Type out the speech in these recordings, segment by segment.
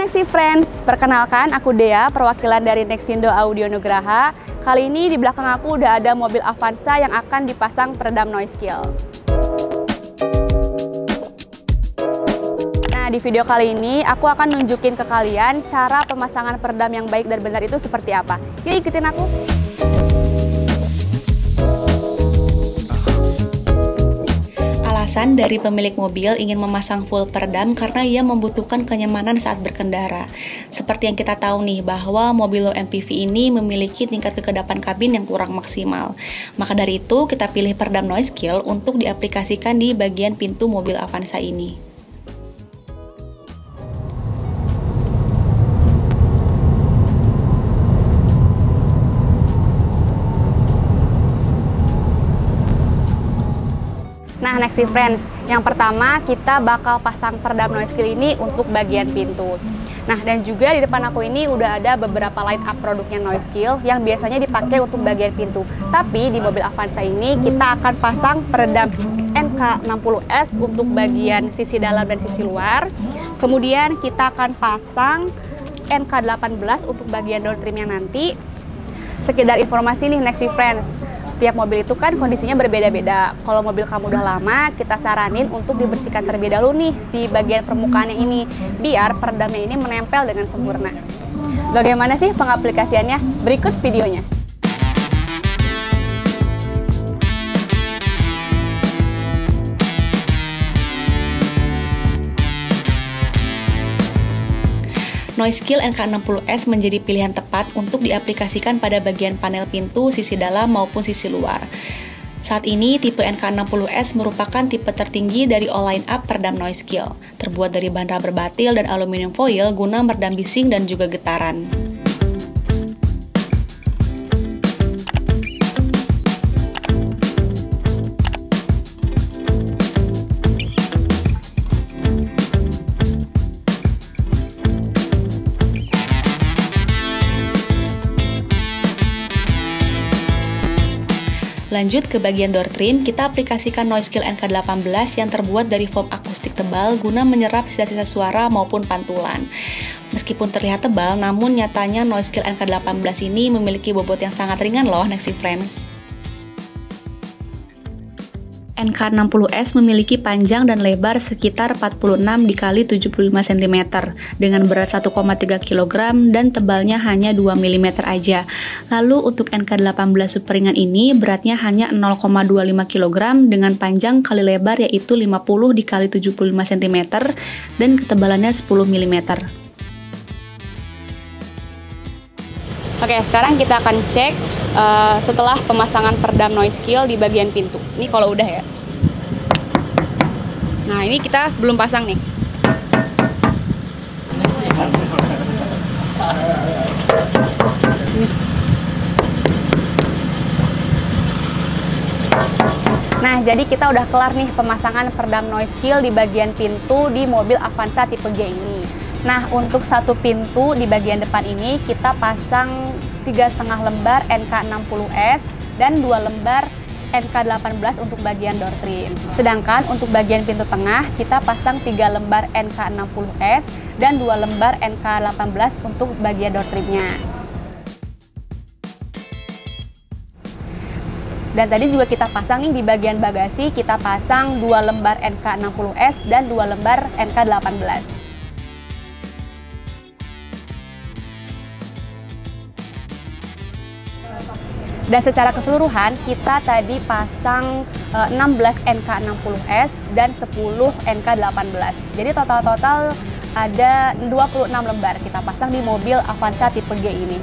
Nexi Friends, perkenalkan aku Dea, perwakilan dari Nexindo Audio Nugraha. Kali ini di belakang aku udah ada mobil Avanza yang akan dipasang peredam noise kill. Nah, di video kali ini aku akan nunjukin ke kalian cara pemasangan peredam yang baik dan benar itu seperti apa. Yuk ikutin aku. Alasan dari pemilik mobil ingin memasang full peredam karena ia membutuhkan kenyamanan saat berkendara. Seperti yang kita tahu nih bahwa mobil low MPV ini memiliki tingkat kekedapan kabin yang kurang maksimal. Maka dari itu kita pilih peredam noise kill untuk diaplikasikan di bagian pintu mobil Avanza ini. Nah, Nexi Friends, yang pertama kita bakal pasang peredam noise kill ini untuk bagian pintu. Nah, dan juga di depan aku ini udah ada beberapa line up produknya noise kill yang biasanya dipakai untuk bagian pintu. Tapi di mobil Avanza ini kita akan pasang peredam NK60S untuk bagian sisi dalam dan sisi luar. Kemudian kita akan pasang NK18 untuk bagian door trimnya nanti. Sekedar informasi nih Nexi Friends, tiap mobil itu kan kondisinya berbeda-beda. Kalau mobil kamu udah lama, kita saranin untuk dibersihkan terlebih dahulu nih di bagian permukaannya ini, biar peredamnya ini menempel dengan sempurna. Bagaimana sih pengaplikasiannya? Berikut videonya. Noise kill NK60S menjadi pilihan tepat untuk diaplikasikan pada bagian panel pintu, sisi dalam maupun sisi luar. Saat ini tipe NK60S merupakan tipe tertinggi dari all line up peredam noise kill, terbuat dari bahan rubber batil dan aluminium foil guna meredam bising dan juga getaran. Lanjut ke bagian door trim, kita aplikasikan noise kill NK18 yang terbuat dari foam akustik tebal guna menyerap sisa-sisa suara maupun pantulan. Meskipun terlihat tebal, namun nyatanya noise kill NK18 ini memiliki bobot yang sangat ringan loh Nexi Friends. NK60S memiliki panjang dan lebar sekitar 46 x 75 cm dengan berat 1,3 kg dan tebalnya hanya 2 mm aja. Lalu untuk NK18 super ringan ini beratnya hanya 0,25 kg dengan panjang kali lebar yaitu 50 x 75 cm dan ketebalannya 10 mm. Oke, sekarang kita akan cek setelah pemasangan peredam noise kill di bagian pintu. Ini kalau udah ya. Nah, ini kita belum pasang nih. Nih. Nah, jadi kita udah kelar nih pemasangan peredam noise kill di bagian pintu di mobil Avanza tipe G ini. Nah, untuk satu pintu di bagian depan ini kita pasang 3,5 lembar NK60S dan 2 lembar NK18 untuk bagian door trim. Sedangkan untuk bagian pintu tengah kita pasang 3 lembar NK60S dan 2 lembar NK18 untuk bagian door trimnya. Dan tadi juga kita pasang nih di bagian bagasi, kita pasang 2 lembar NK60S dan 2 lembar NK18. Dan secara keseluruhan kita tadi pasang 16 NK60S dan 10 NK18. Jadi total ada 26 lembar kita pasang di mobil Avanza tipe G ini.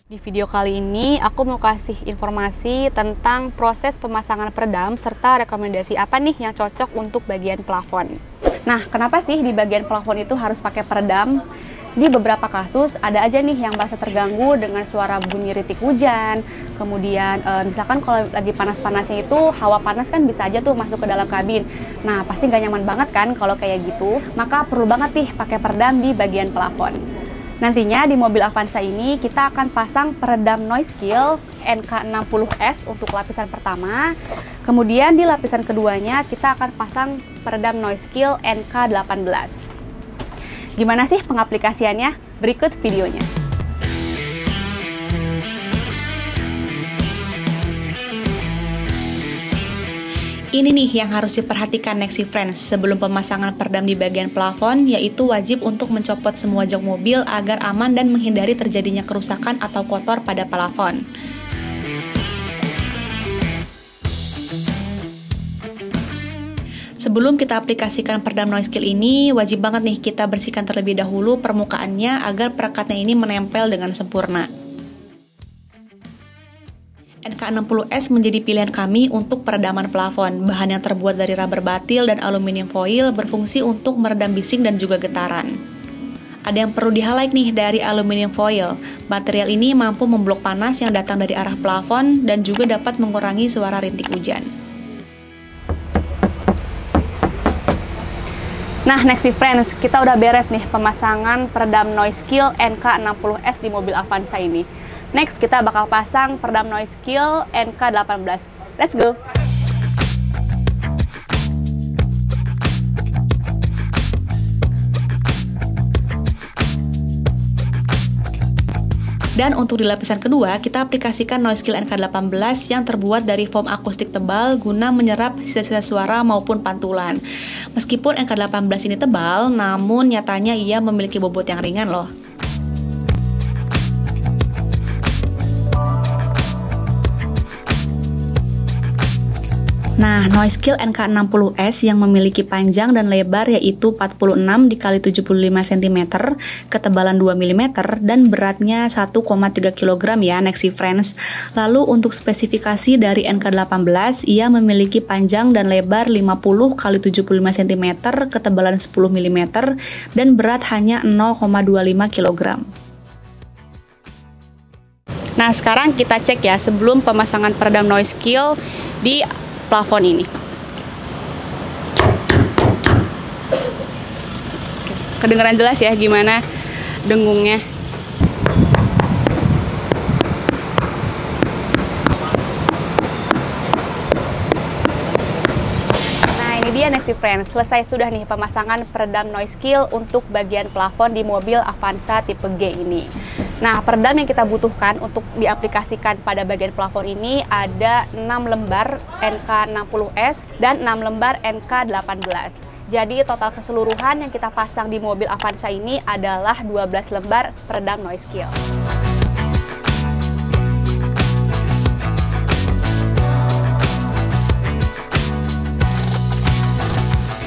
Di video kali ini aku mau kasih informasi tentang proses pemasangan peredam serta rekomendasi apa nih yang cocok untuk bagian plafon. Nah, kenapa sih di bagian plafon itu harus pakai peredam? di beberapa kasus ada aja nih yang merasa terganggu dengan suara bunyi rintik hujan. Kemudian misalkan kalau lagi panas-panasnya itu hawa panas kan bisa aja tuh masuk ke dalam kabin. Nah, pasti nggak nyaman banget kan kalau kayak gitu. Maka perlu banget nih pakai peredam di bagian plafon. Nantinya di mobil Avanza ini kita akan pasang peredam noise kill NK60S untuk lapisan pertama. Kemudian di lapisan keduanya kita akan pasang peredam noise kill NK18. Gimana sih pengaplikasiannya? Berikut videonya. Ini nih yang harus diperhatikan Nexi Friends sebelum pemasangan peredam di bagian plafon, yaitu wajib untuk mencopot semua jok mobil agar aman dan menghindari terjadinya kerusakan atau kotor pada plafon. Sebelum kita aplikasikan peredam noise kill ini, wajib banget nih kita bersihkan terlebih dahulu permukaannya agar perekatnya ini menempel dengan sempurna. NK60S menjadi pilihan kami untuk peredaman plafon. Bahan yang terbuat dari rubber batil dan aluminium foil berfungsi untuk meredam bising dan juga getaran. Ada yang perlu di-highlight nih dari aluminium foil. Material ini mampu memblok panas yang datang dari arah plafon dan juga dapat mengurangi suara rintik hujan. Nah, Nexi Friends, kita udah beres nih pemasangan peredam noise kill NK60S di mobil Avanza ini. Next, kita bakal pasang peredam noise kill NK18. Let's go! Dan untuk di lapisan kedua, kita aplikasikan noise kill NK18 yang terbuat dari foam akustik tebal guna menyerap sisa-sisa suara maupun pantulan. Meskipun NK18 ini tebal, namun nyatanya ia memiliki bobot yang ringan loh. Nah, noise kill NK60S yang memiliki panjang dan lebar yaitu 46 x 75 cm, ketebalan 2 mm, dan beratnya 1,3 kg ya Nexi Friends. Lalu untuk spesifikasi dari NK18, ia memiliki panjang dan lebar 50 x 75 cm, ketebalan 10 mm, dan berat hanya 0,25 kg. Nah, sekarang kita cek ya sebelum pemasangan peredam noise kill di plafon ini. Kedengeran jelas ya gimana dengungnya. Nah, ini dia Nexi Friends, selesai sudah nih pemasangan peredam noise kill untuk bagian plafon di mobil Avanza tipe G ini. Nah, peredam yang kita butuhkan untuk diaplikasikan pada bagian plafon ini ada 6 lembar NK60S dan 6 lembar NK18. Jadi total keseluruhan yang kita pasang di mobil Avanza ini adalah 12 lembar peredam noise kill.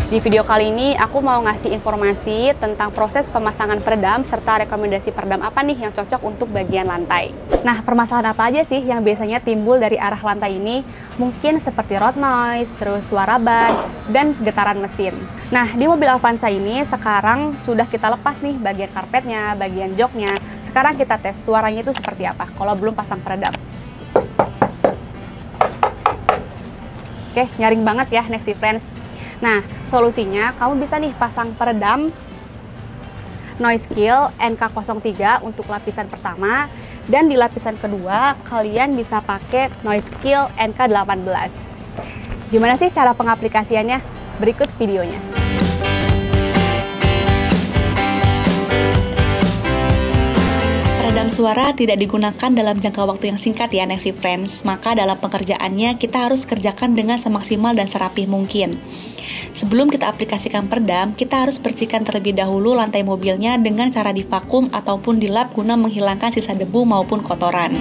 Di video kali ini aku mau ngasih informasi tentang proses pemasangan peredam serta rekomendasi peredam apa nih yang cocok untuk bagian lantai. Nah, permasalahan apa aja sih yang biasanya timbul dari arah lantai ini? Mungkin seperti road noise, terus suara ban, dan getaran mesin. Nah, di mobil Avanza ini sekarang sudah kita lepas nih bagian karpetnya, bagian joknya. Sekarang kita tes suaranya itu seperti apa kalau belum pasang peredam. Oke, nyaring banget ya Nexi Friends. Nah, solusinya kamu bisa nih pasang peredam noise kill NK03 untuk lapisan pertama, dan di lapisan kedua kalian bisa pakai noise kill NK18. Gimana sih cara pengaplikasiannya? Berikut videonya. Peredam suara tidak digunakan dalam jangka waktu yang singkat ya Nexi Friends, maka dalam pekerjaannya kita harus kerjakan dengan semaksimal dan serapih mungkin. Sebelum kita aplikasikan peredam, kita harus bersihkan terlebih dahulu lantai mobilnya dengan cara divakum ataupun dilap guna menghilangkan sisa debu maupun kotoran.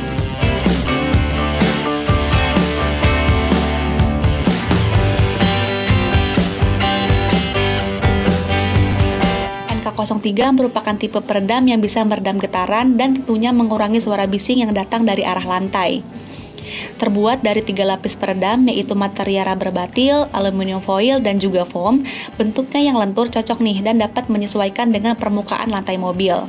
NK03 merupakan tipe peredam yang bisa meredam getaran dan tentunya mengurangi suara bising yang datang dari arah lantai. Terbuat dari 3 lapis peredam, yaitu materia rubber batil, aluminium foil, dan juga foam. Bentuknya yang lentur cocok nih dan dapat menyesuaikan dengan permukaan lantai mobil.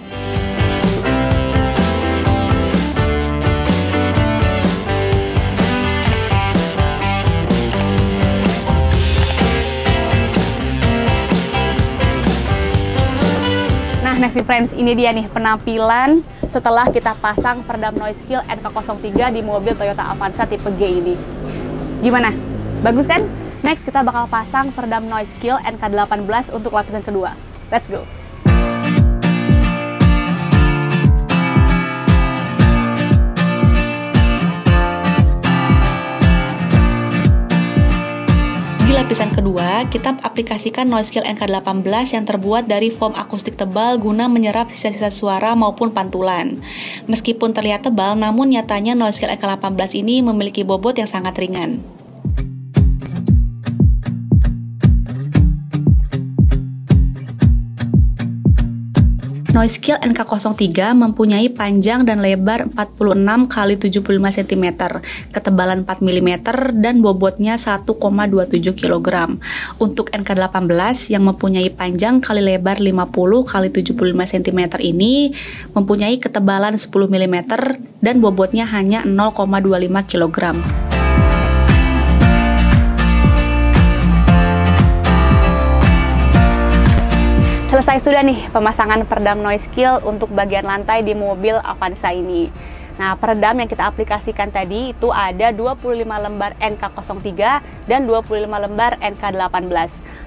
Next friends, ini dia nih penampilan setelah kita pasang peredam noise kill NK03 di mobil Toyota Avanza tipe G ini. Gimana? Bagus kan? Next kita bakal pasang peredam noise kill NK18 untuk lapisan kedua. Let's go! Di lapisan kedua, kita aplikasikan noise kill NK18 yang terbuat dari foam akustik tebal guna menyerap sisa-sisa suara maupun pantulan. Meskipun terlihat tebal, namun nyatanya noise kill NK18 ini memiliki bobot yang sangat ringan. Noise kill NK03 mempunyai panjang dan lebar 46 x 75 cm, ketebalan 4 mm, dan bobotnya 1,27 kg. Untuk NK18 yang mempunyai panjang kali lebar 50 x 75 cm ini mempunyai ketebalan 10 mm dan bobotnya hanya 0,25 kg. Selesai sudah nih pemasangan peredam noise kill untuk bagian lantai di mobil Avanza ini. Nah, peredam yang kita aplikasikan tadi itu ada 25 lembar NK03 dan 25 lembar NK18.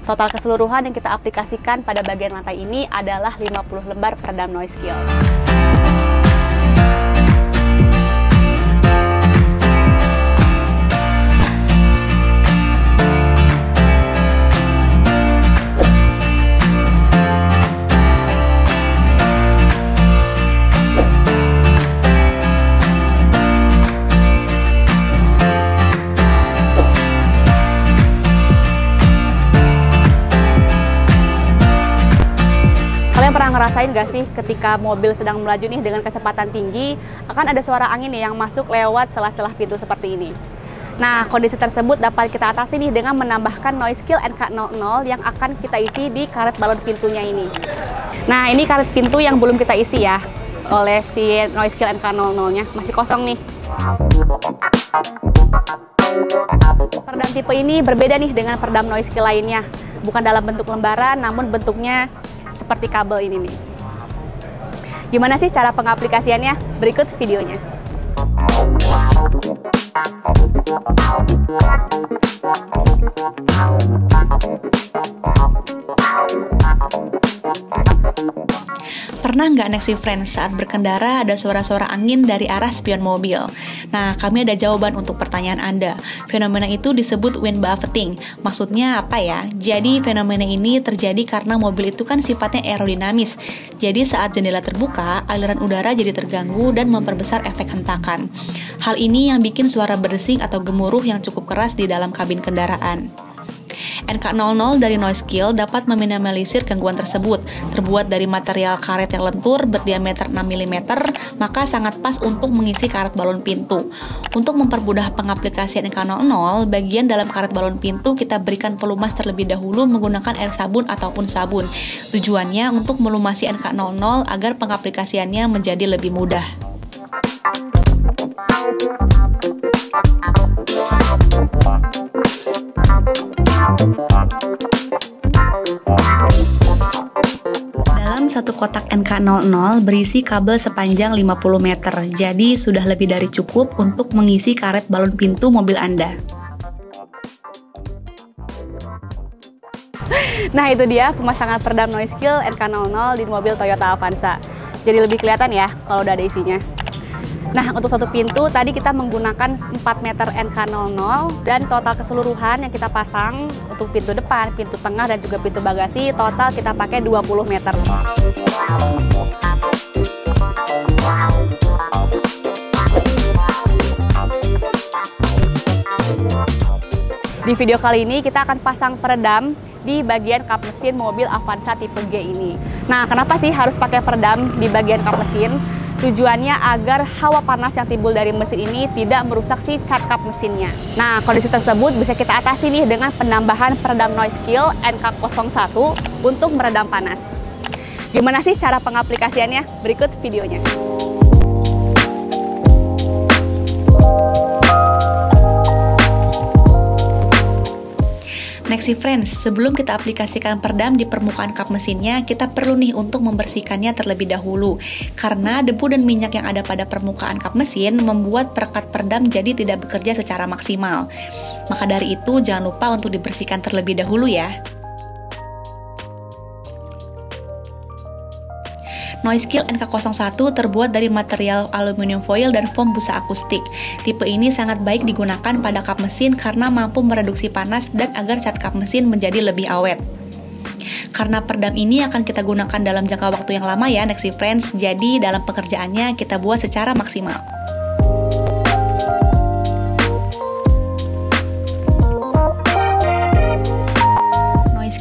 Total keseluruhan yang kita aplikasikan pada bagian lantai ini adalah 50 lembar peredam noise kill. Pernah ngerasain gak sih ketika mobil sedang melaju nih dengan kecepatan tinggi, akan ada suara angin nih yang masuk lewat celah-celah pintu seperti ini. Nah, kondisi tersebut dapat kita atasi nih dengan menambahkan noise kill NK00 yang akan kita isi di karet balon pintunya ini. Nah, ini karet pintu yang belum kita isi ya oleh si noise kill NK00-nya, masih kosong nih. Peredam tipe ini berbeda nih dengan peredam noise kill lainnya. Bukan dalam bentuk lembaran, namun bentuknya seperti kabel ini nih. Gimana sih cara pengaplikasiannya? Berikut videonya. Pernah nggak Nexi Friends saat berkendara ada suara-suara angin dari arah spion mobil? Nah, kami ada jawaban untuk pertanyaan Anda. Fenomena itu disebut wind buffeting. Maksudnya apa ya? Jadi fenomena ini terjadi karena mobil itu kan sifatnya aerodinamis. Jadi saat jendela terbuka, aliran udara jadi terganggu dan memperbesar efek hentakan. Hal ini yang bikin suara berdesing atau gemuruh yang cukup keras di dalam kabin kendaraan. NK00 dari noise kill dapat meminimalisir gangguan tersebut. Terbuat dari material karet yang lentur berdiameter 6 mm, maka sangat pas untuk mengisi karet balon pintu. Untuk mempermudah pengaplikasian NK00, bagian dalam karet balon pintu kita berikan pelumas terlebih dahulu menggunakan air sabun ataupun sabun. Tujuannya untuk melumasi NK00 agar pengaplikasiannya menjadi lebih mudah. Dalam satu kotak NK00 berisi kabel sepanjang 50 meter, jadi sudah lebih dari cukup untuk mengisi karet balon pintu mobil Anda. Nah, itu dia pemasangan peredam noise kill NK00 di mobil Toyota Avanza. Jadi lebih kelihatan ya kalau udah ada isinya. Nah, untuk satu pintu tadi kita menggunakan 4 meter NK00 dan total keseluruhan yang kita pasang untuk pintu depan, pintu tengah, dan juga pintu bagasi total kita pakai 20 meter. Di video kali ini kita akan pasang peredam di bagian kap mesin mobil Avanza tipe G ini. Nah, kenapa sih harus pakai peredam di bagian kap mesin? Tujuannya agar hawa panas yang timbul dari mesin ini tidak merusak si cat cup mesinnya. Nah, kondisi tersebut bisa kita atasi nih dengan penambahan peredam noise kill NK01 untuk meredam panas. Gimana sih cara pengaplikasiannya? Berikut videonya. Next friends, sebelum kita aplikasikan peredam di permukaan kap mesinnya, kita perlu nih untuk membersihkannya terlebih dahulu. Karena debu dan minyak yang ada pada permukaan kap mesin membuat perekat peredam jadi tidak bekerja secara maksimal. Maka dari itu, jangan lupa untuk dibersihkan terlebih dahulu ya. Noise Kill NK01 terbuat dari material aluminium foil dan foam busa akustik. Tipe ini sangat baik digunakan pada kap mesin karena mampu mereduksi panas dan agar cat kap mesin menjadi lebih awet. Karena peredam ini akan kita gunakan dalam jangka waktu yang lama ya Next Friends, jadi dalam pekerjaannya kita buat secara maksimal.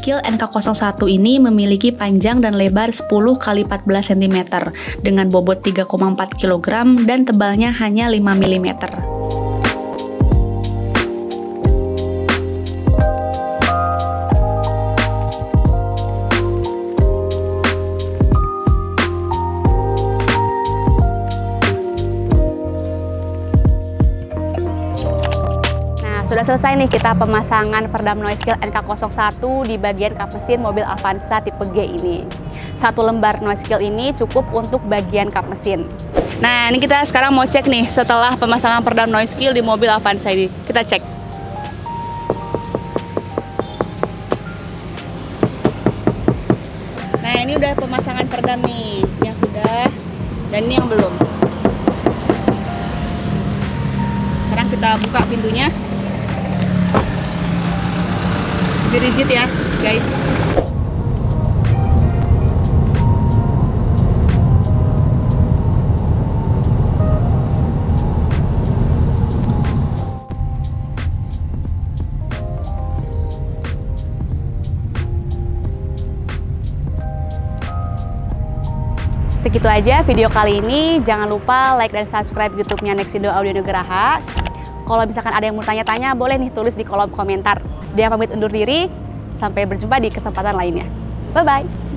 Kill NK01 ini memiliki panjang dan lebar 10 x 14 cm dengan bobot 3,4 kg dan tebalnya hanya 5 mm. Sudah selesai nih kita pemasangan peredam noise kill NK01 di bagian kap mesin mobil Avanza tipe G ini. Satu lembar noise kill ini cukup untuk bagian kap mesin. Nah, ini kita sekarang mau cek nih setelah pemasangan peredam noise kill di mobil Avanza ini. Kita cek. Nah, ini udah pemasangan peredam nih yang sudah dan ini yang belum. Sekarang kita buka pintunya. Lebih rigid ya guys. Segitu aja video kali ini. Jangan lupa like dan subscribe YouTube-nya Nexindo Audio Nugraha. Kalau misalkan ada yang mau tanya-tanya, boleh nih tulis di kolom komentar. Dia pamit undur diri, sampai berjumpa di kesempatan lainnya. Bye-bye!